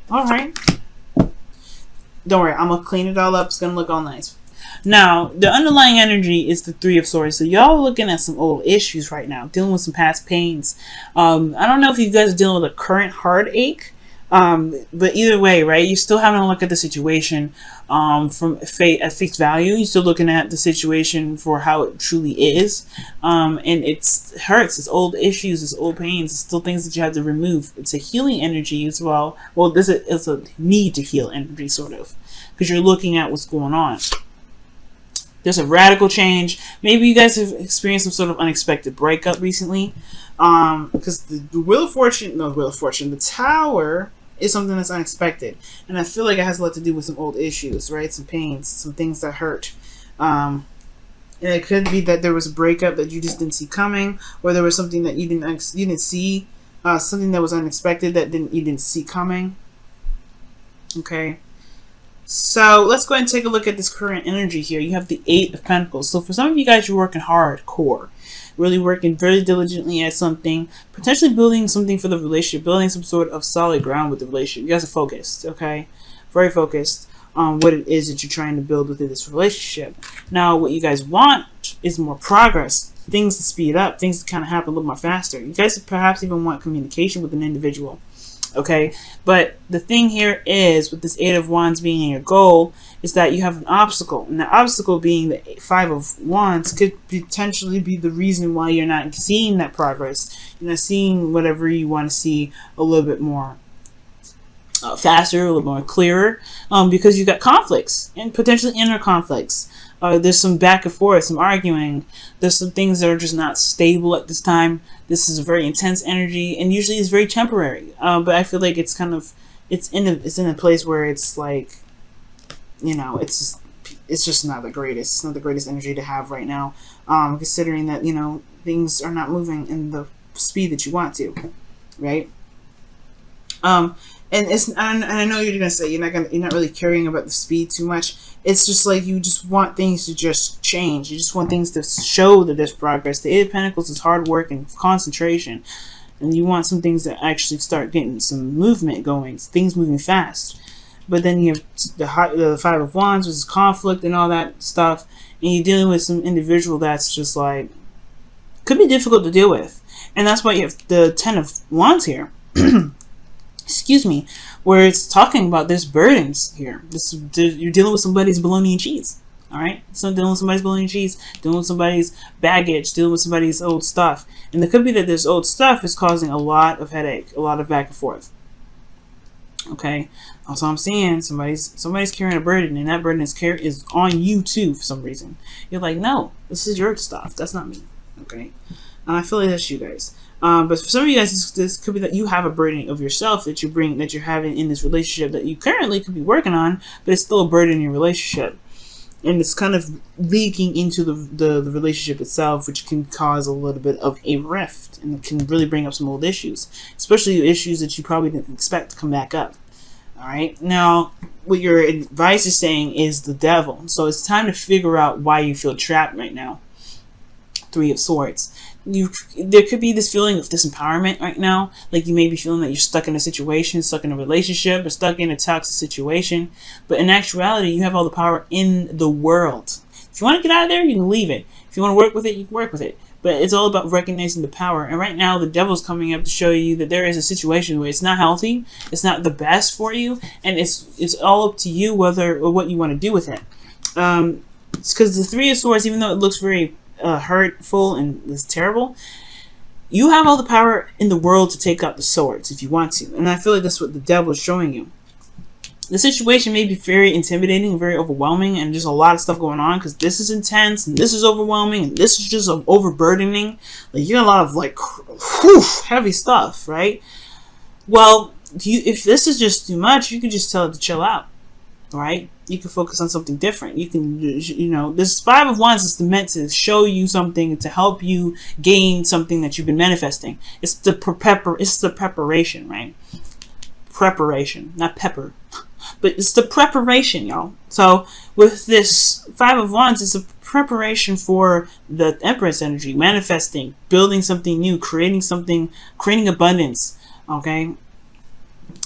All right. Don't worry, I'm going to clean it all up. It's going to look all nice. Now, the underlying energy is the Three of Swords. So y'all are looking at some old issues right now, dealing with some past pains. I don't know if you guys are dealing with a current heartache, but either way, right, you're still having to look at the situation from at face value. You're still looking at the situation for how it truly is, and it hurts. It's old issues, it's old pains, it's still things that you have to remove. It's a healing energy as well. Well, it's a need to heal energy, sort of, because you're looking at what's going on. There's a radical change. Maybe you guys have experienced some sort of unexpected breakup recently. Because the Wheel of Fortune, the Tower is something that's unexpected. And I feel like it has a lot to do with some old issues, right? Some pains, some things that hurt. And it could be that there was a breakup that you just didn't see coming, or there was something that you didn't see, something that was unexpected that you didn't see coming. Okay. So let's go ahead and take a look at this current energy here. You have the Eight of Pentacles. So for some of you guys, you're working hardcore, really working very diligently at something, potentially building something for the relationship, building some sort of solid ground with the relationship. You guys are focused, okay? Very focused on what it is that you're trying to build within this relationship. Now, what you guys want is more progress, things to speed up, things to kind of happen a little more faster. You guys perhaps even want communication with an individual. Okay, but the thing here is, with this Eight of Wands being your goal, is that you have an obstacle. And the obstacle being the Five of Wands could potentially be the reason why you're not seeing that progress. You're not seeing whatever you want to see a little bit more faster, a little more clearer, because you got conflicts and potentially inner conflicts. There's some back and forth, some arguing. There's some things that are just not stable at this time. This is a very intense energy, and usually it's very temporary. But I feel like it's in a place where it's like, you know, it's just not the greatest. It's not the greatest energy to have right now, considering that, you know, things are not moving in the speed that you want to, right? And I know you're gonna say you're not really caring about the speed too much. It's just like you just want things to just change. You just want things to show that there's progress. The Eight of Pentacles is hard work and concentration, and you want some things that actually start getting some movement going, things moving fast. But then you have the Five of Wands, which is conflict and all that stuff, and you're dealing with some individual that's just like could be difficult to deal with, and that's why you have the Ten of Wands here. Excuse me, where it's talking about there's burdens here. You're dealing with somebody's bologna and cheese. All right, so dealing with somebody's bologna and cheese, dealing with somebody's baggage, dealing with somebody's old stuff, and it could be that this old stuff is causing a lot of headache, a lot of back and forth. Okay, also I'm seeing somebody's carrying a burden, and that burden is on you too for some reason. You're like, no, this is your stuff. That's not me. Okay, and I feel like that's you guys. But for some of you guys, this could be that you have a burden of yourself that you're having in this relationship that you currently could be working on, but it's still a burden in your relationship, and it's kind of leaking into the relationship itself, which can cause a little bit of a rift, and it can really bring up some old issues, especially issues that you probably didn't expect to come back up. All right, now what your advice is saying is the devil, so it's time to figure out why you feel trapped right now. Three of Swords. There could be this feeling of disempowerment right now, like you may be feeling that you're stuck in a situation, stuck in a relationship, or stuck in a toxic situation, but in actuality you have all the power in the world. If you want to get out of there, you can leave it. If you want to work with it, you can work with it, but it's all about recognizing the power. And right now the devil's coming up to show you that there is a situation where it's not healthy, it's not the best for you, and it's all up to you whether or what you want to do with it. It's because the Three of Swords, even though it looks very hurtful and is terrible, you have all the power in the world to take out the swords if you want to, and I feel like that's what the devil is showing you. The situation may be very intimidating, very overwhelming, and there's a lot of stuff going on because this is intense and this is overwhelming and this is just overburdening. Like you got a lot of like heavy stuff, right? Well, if this is just too much, you can just tell it to chill out. Right? You can focus on something different. You can, you know, this Five of Wands is meant to show you something, to help you gain something that you've been manifesting. It's the preparation, right? Preparation, not pepper, but it's the preparation, y'all. So with this Five of Wands, it's a preparation for the Empress energy, manifesting, building something new, creating something, creating abundance. Okay.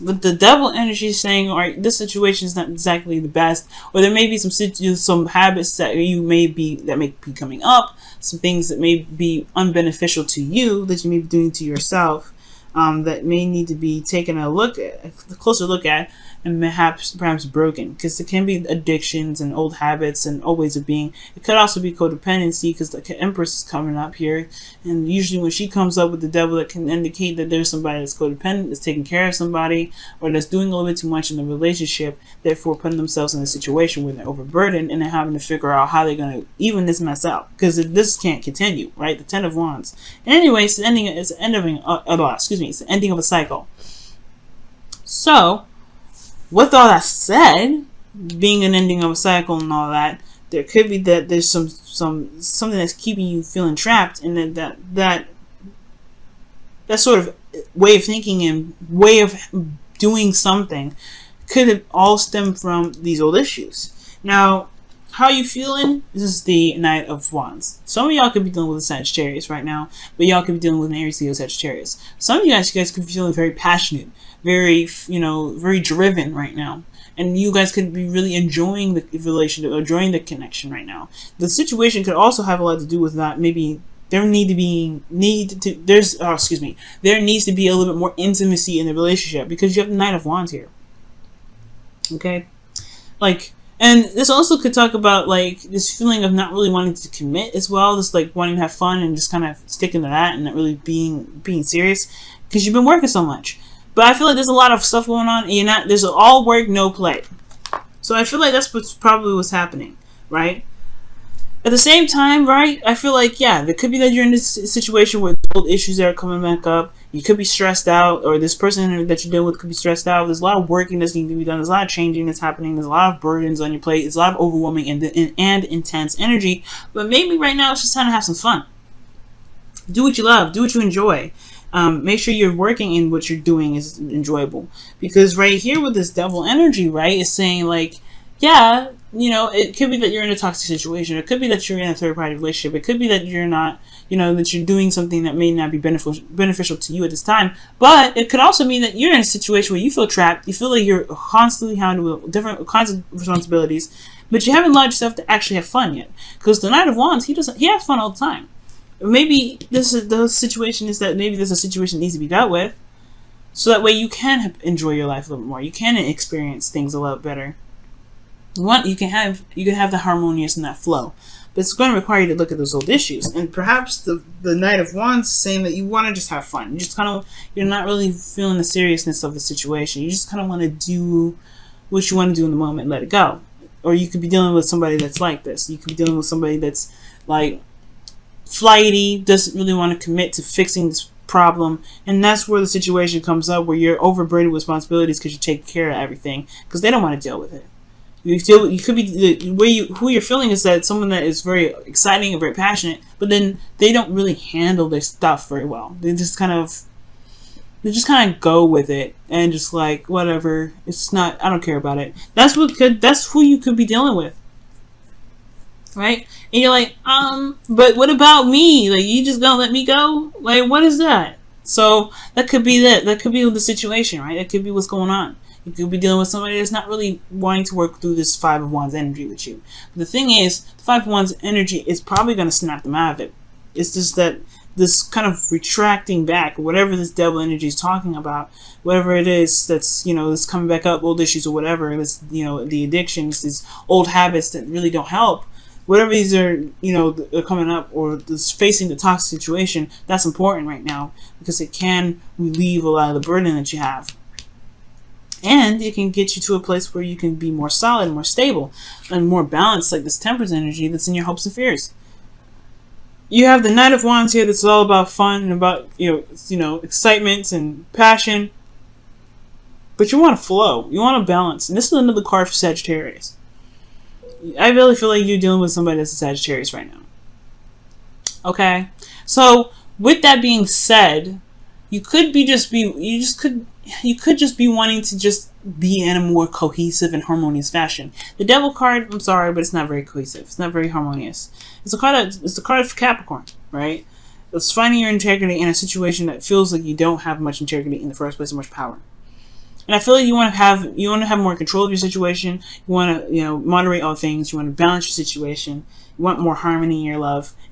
But the devil energy is saying, all right, this situation is not exactly the best, or there may be some habits that may be coming up, some things that may be unbeneficial to you that you may be doing to yourself, that may need to be taken a closer look at, and perhaps broken, because it can be addictions and old habits and old ways of being. It could also be codependency, because the Empress is coming up here, and usually when she comes up with the devil, that can indicate that there's somebody that's codependent, that's taking care of somebody, or that's doing a little bit too much in the relationship, therefore putting themselves in a situation where they're overburdened and they're having to figure out how they're going to even this mess out, because this can't continue, right? The Ten of Wands. And anyway, it's the ending of a cycle. So, with all that said, being an ending of a cycle and all that, there could be that there's something that's keeping you feeling trapped, and that sort of way of thinking and way of doing something could all stem from these old issues. Now, how are you feeling? This is the Knight of Wands. Some of y'all could be dealing with a Sagittarius right now, but y'all could be dealing with an Aries, Leo, Sagittarius. Some of you guys could be feeling very passionate, very driven right now. And you guys could be really enjoying the relationship, enjoying the connection right now. The situation could also have a lot to do with that. Maybe there needs to be a little bit more intimacy in the relationship, because you have the Knight of Wands here. Okay? And this also could talk about this feeling of not really wanting to commit as well, just wanting to have fun and just kind of sticking to that and not really being serious, because you've been working so much. But I feel like there's a lot of stuff going on, and there's all work, no play. So I feel like that's probably what's happening, right? At the same time, right, I feel like, yeah, there could be that you're in this situation where old issues are coming back up. You could be stressed out, or this person that you're dealing with could be stressed out. There's a lot of working that's needing to be done. There's a lot of changing that's happening. There's a lot of burdens on your plate. There's a lot of overwhelming and intense energy. But maybe right now it's just time to have some fun. Do what you love. Do what you enjoy. Make sure you're working in what you're doing is enjoyable. Because right here with this devil energy, right, is saying yeah, it could be that you're in a toxic situation. It could be that you're in a third-party relationship. It could be that you're not, that you're doing something that may not be beneficial to you at this time. But it could also mean that you're in a situation where you feel trapped. You feel like you're constantly handling with different kinds of responsibilities, but you haven't allowed yourself to actually have fun yet. Because the Knight of Wands, he has fun all the time. Maybe the situation is that maybe there's a situation that needs to be dealt with, so that way you can enjoy your life a little bit more. You can experience things a lot better. You can have the harmonious and that flow, but it's going to require you to look at those old issues. And perhaps the Knight of Wands is saying that you want to just have fun. You're not really feeling the seriousness of the situation. You just kind of want to do what you want to do in the moment and let it go. Or you could be dealing with somebody that's like this. You could be dealing with somebody that's flighty, doesn't really want to commit to fixing this problem, and that's where the situation comes up where you're overburdened with responsibilities because you take care of everything because they don't want to deal with it. You could be who you're feeling is that someone that is very exciting and very passionate, but then they don't really handle their stuff very well. They just kind of go with it and just whatever. It's not. I don't care about it. That's who you could be dealing with, right? And you're but what about me? You just gonna let me go? What is that? So that could be that. That could be the situation, right? That could be what's going on. You could be dealing with somebody that's not really wanting to work through this Five of Wands energy with you. But the thing is, the Five of Wands energy is probably going to snap them out of it. It's just that this kind of retracting back, whatever this devil energy is talking about, whatever it is that's, that's coming back up, old issues or whatever, this, the addictions, these old habits that really don't help, whatever these are, are coming up, or this facing the toxic situation, that's important right now because it can relieve a lot of the burden that you have. And it can get you to a place where you can be more solid, more stable, and more balanced, like this Temperance energy that's in your hopes and fears. You have the Knight of Wands here that's all about fun and about, excitement and passion. But you want to flow. You want to balance. And this is another card for Sagittarius. I really feel like you're dealing with somebody that's a Sagittarius right now. Okay? So, with that being said, you could just be wanting to just be in a more cohesive and harmonious fashion. The Devil card, I'm sorry, but it's not very cohesive. It's not very harmonious. It's the card of Capricorn, right? It's finding your integrity in a situation that feels like you don't have much integrity in the first place or much power. And I feel like you want to have more control of your situation. You want to, you know, moderate all things. You want to balance your situation. You want more harmony in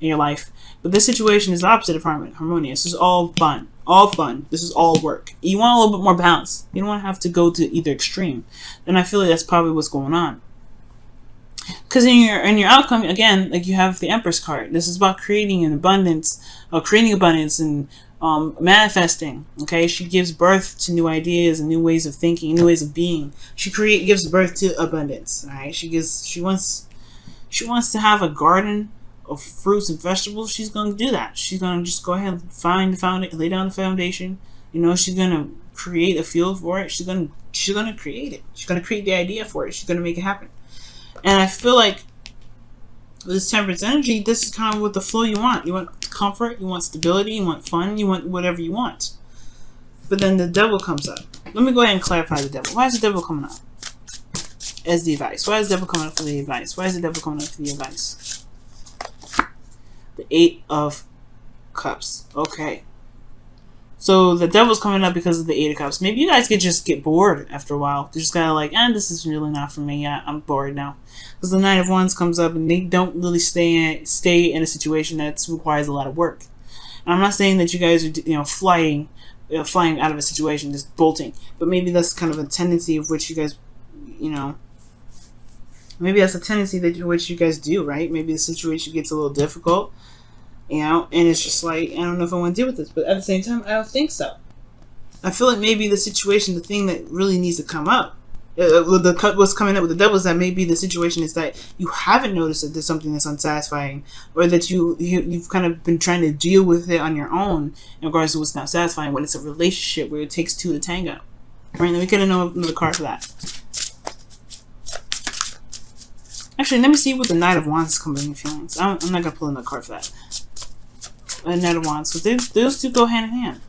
your life. But this situation is the opposite of harmonious. This is all fun. All fun. This is all work. You want a little bit more balance. You don't want to have to go to either extreme. And I feel like that's probably what's going on. Because in your outcome, again, like you have the Empress card. This is about creating an abundance, and manifesting. Okay, she gives birth to new ideas and new ways of thinking, new ways of being. She gives birth to abundance. All right, she wants to have a garden of fruits and vegetables. She's going to do that. She's going to just go ahead and lay down the foundation. You know, she's going to create a field for it. She's going to create it. She's going to create the idea for it. She's going to make it happen. And I feel like with this Temperance energy, this is kind of what the flow you want. You want comfort, you want stability, you want fun, you want whatever you want. But then the Devil comes up. Let me go ahead and clarify the Devil. Why is the Devil coming up as the advice? Why is the Devil coming up for the advice? Why is the Devil coming up for the advice? The Eight of Cups. Okay. So the Devil's coming up because of the Eight of Cups. Maybe you guys could just get bored after a while. They're just kind of like, this is really not for me. I'm bored now. Because the Nine of Wands comes up and they don't really stay in a situation that requires a lot of work. And I'm not saying that you guys are, you know, flying out of a situation, just bolting. But maybe that's kind of a tendency of which you guys, you know, maybe that's a tendency which you guys do, right? Maybe the situation gets a little difficult. You know, and it's just like, I don't know if I want to deal with this, but at the same time, I don't think so. I feel like maybe the situation, the thing that really needs to come up, what's coming up with the Devil is that maybe the situation is that you haven't noticed that there's something that's unsatisfying, or that you've kind of been trying to deal with it on your own in regards to what's not satisfying, when it's a relationship where it takes two to tango. Right, then we could have another card for that. Actually, let me see what the Knight of Wands comes in your feelings. I'm not going to pull another card for that. A Knight of Wands, because those two go hand in hand.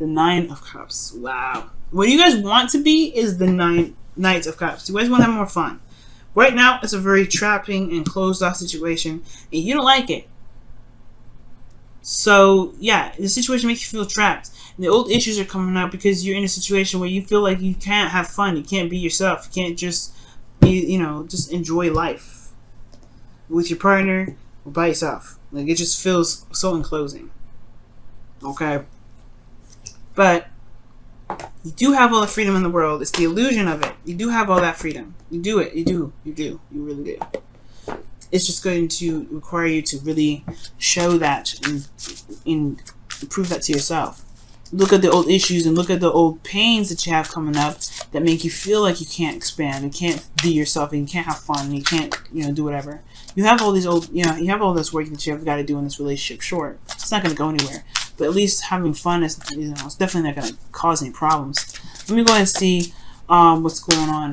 The Nine of Cups. Wow. What you guys want to be is the Knights of Cups. You guys want to have more fun. Right now, it's a very trapping and closed off situation, and you don't like it. So, yeah, the situation makes you feel trapped. And the old issues are coming up because you're in a situation where you feel like you can't have fun. You can't be yourself. You can't just, just enjoy life with your partner or by yourself. Like, it just feels so enclosing. Okay? But you do have all the freedom in the world. It's the illusion of it. You do have all that freedom. You do it. You do. You do. You really do. It's just going to require you to really show that and prove that to yourself. Look at the old issues and look at the old pains that you have coming up that make you feel like you can't expand and can't be yourself and you can't have fun and you can't, do whatever. You have all these old, you have all this work that you have got to do in this relationship. Sure, it's not going to go anywhere, but at least having fun is, it's definitely not going to cause any problems. Let me go ahead and see what's going on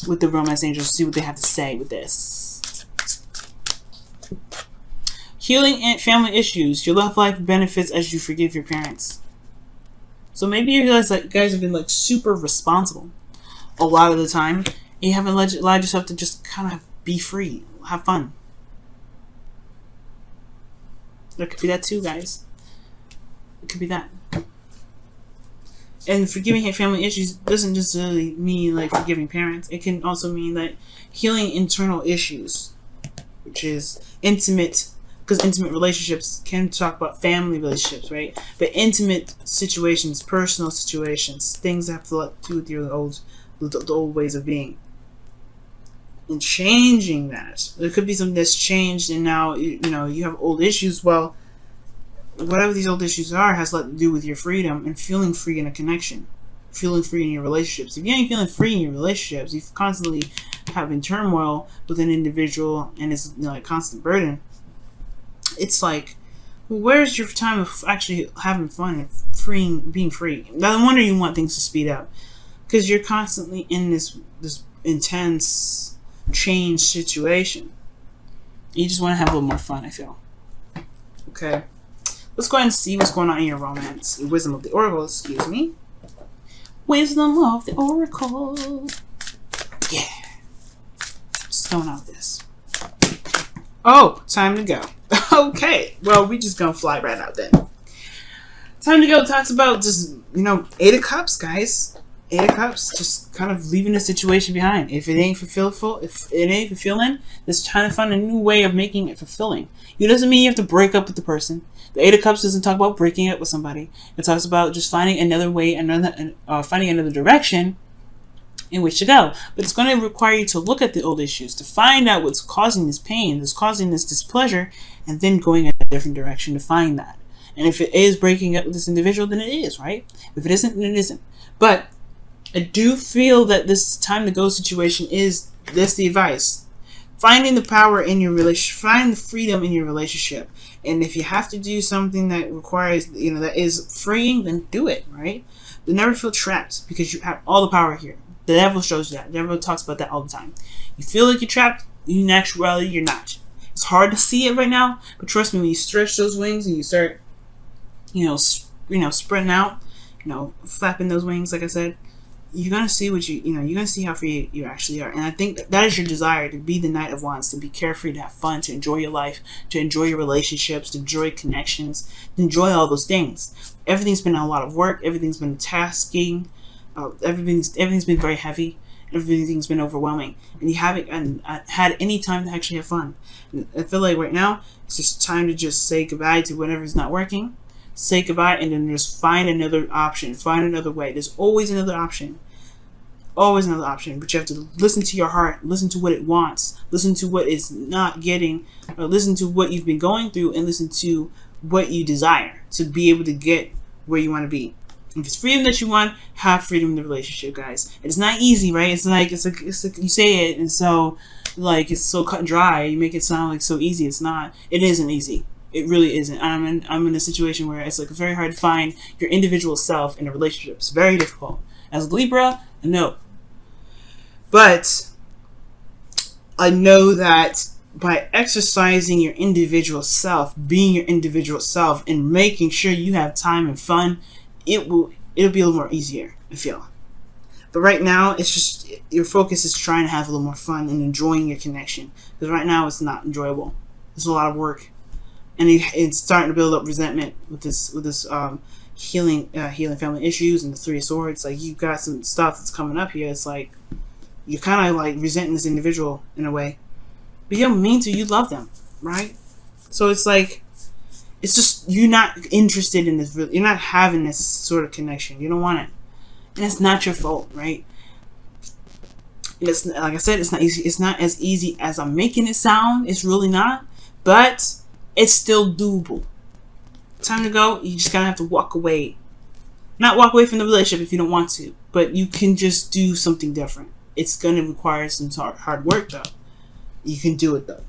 with the romance angels. See what they have to say with this. Healing and family issues. Your love life benefits as you forgive your parents. So maybe you guys have been super responsible a lot of the time, and you haven't allowed yourself to just kind of be free, have fun. There could be that too, guys. It could be that. And forgiving family issues doesn't just really mean forgiving parents. It can also mean healing internal issues, which is intimate. Because intimate relationships can talk about family relationships, right? But intimate situations, personal situations, things that have to do with your the old ways of being. And changing that. There could be something that's changed and now, you have old issues. Well, whatever these old issues are has a lot to do with your freedom and feeling free in a connection. Feeling free in your relationships. If you ain't feeling free in your relationships, you constantly having turmoil with an individual and it's a constant burden. It's where's your time of actually having fun and being free? No wonder you want things to speed up, because you're constantly in this intense change situation. You just want to have a little more fun, I feel. Okay, let's go ahead and see what's going on in your romance. The wisdom of the oracle, excuse me. Wisdom of the oracle. Yeah. Stone out this. Oh, time to go. Okay, well, we just gonna fly right out then. Time to go talks about just, Eight of Cups, guys. Eight of Cups, just kind of leaving the situation behind. If it ain't fulfilling, just trying to find a new way of making it fulfilling. It doesn't mean you have to break up with the person. The Eight of Cups doesn't talk about breaking up with somebody. It talks about just finding another way, finding another direction in which to go. But it's going to require you to look at the old issues, to find out what's causing this pain, what's causing this displeasure, and then going in a different direction to find that. And if it is breaking up with this individual, then it is, right? If it isn't, then it isn't. But I do feel that this time to go situation is this the advice. Finding the power in your relationship, find the freedom in your relationship. And if you have to do something that requires, that is freeing, then do it, right? But never feel trapped because you have all the power here. The devil shows you that. The devil talks about that all the time. You feel like you're trapped, in actuality, you're not. It's hard to see it right now, but trust me, when you stretch those wings and you start, spreading out, flapping those wings, like I said, you're going to see you're going to see how free you actually are. And I think that is your desire, to be the Knight of Wands, to be carefree, to have fun, to enjoy your life, to enjoy your relationships, to enjoy connections, to enjoy all those things. Everything's been a lot of work. Everything's been tasking. Everything's been very heavy. Everything's been overwhelming. And you haven't had any time to actually have fun. And I feel like right now, it's just time to just say goodbye to whatever's not working. Say goodbye and then just find another option. Find another way. There's always another option. Always another option. But you have to listen to your heart. Listen to what it wants. Listen to what it's not getting. Or listen to what you've been going through. And listen to what you desire to be able to get where you want to be. If it's freedom that you want, have freedom in the relationship, guys. It's not easy, right? It's like you say it and so it's so cut and dry. You make it sound like so easy. It's not. It isn't easy. It really isn't. I'm in a situation where it's very hard to find your individual self in a relationship. It's very difficult. As Libra, no. But I know that by exercising your individual self, being your individual self, and making sure you have time and fun, it'll be a little more easier, I feel. But right now, it's just your focus is trying to have a little more fun and enjoying your connection. Because right now, it's not enjoyable. It's a lot of work. And it's starting to build up resentment with this healing family issues and the Three of Swords. Like, you've got some stuff that's coming up here. It's like you're kind of like resenting this individual in a way, but you don't mean to. You love them, right? So it's like it's just you're not interested in this. You're not having this sort of connection. You don't want it, and it's not your fault, right? And it's like I said, it's not easy. It's not as easy as I'm making it sound. It's really not, but it's still doable. Time to go. You just gotta have to walk away. Not walk away from the relationship if you don't want to, but you can just do something different. It's gonna require some hard work though. You can do it though.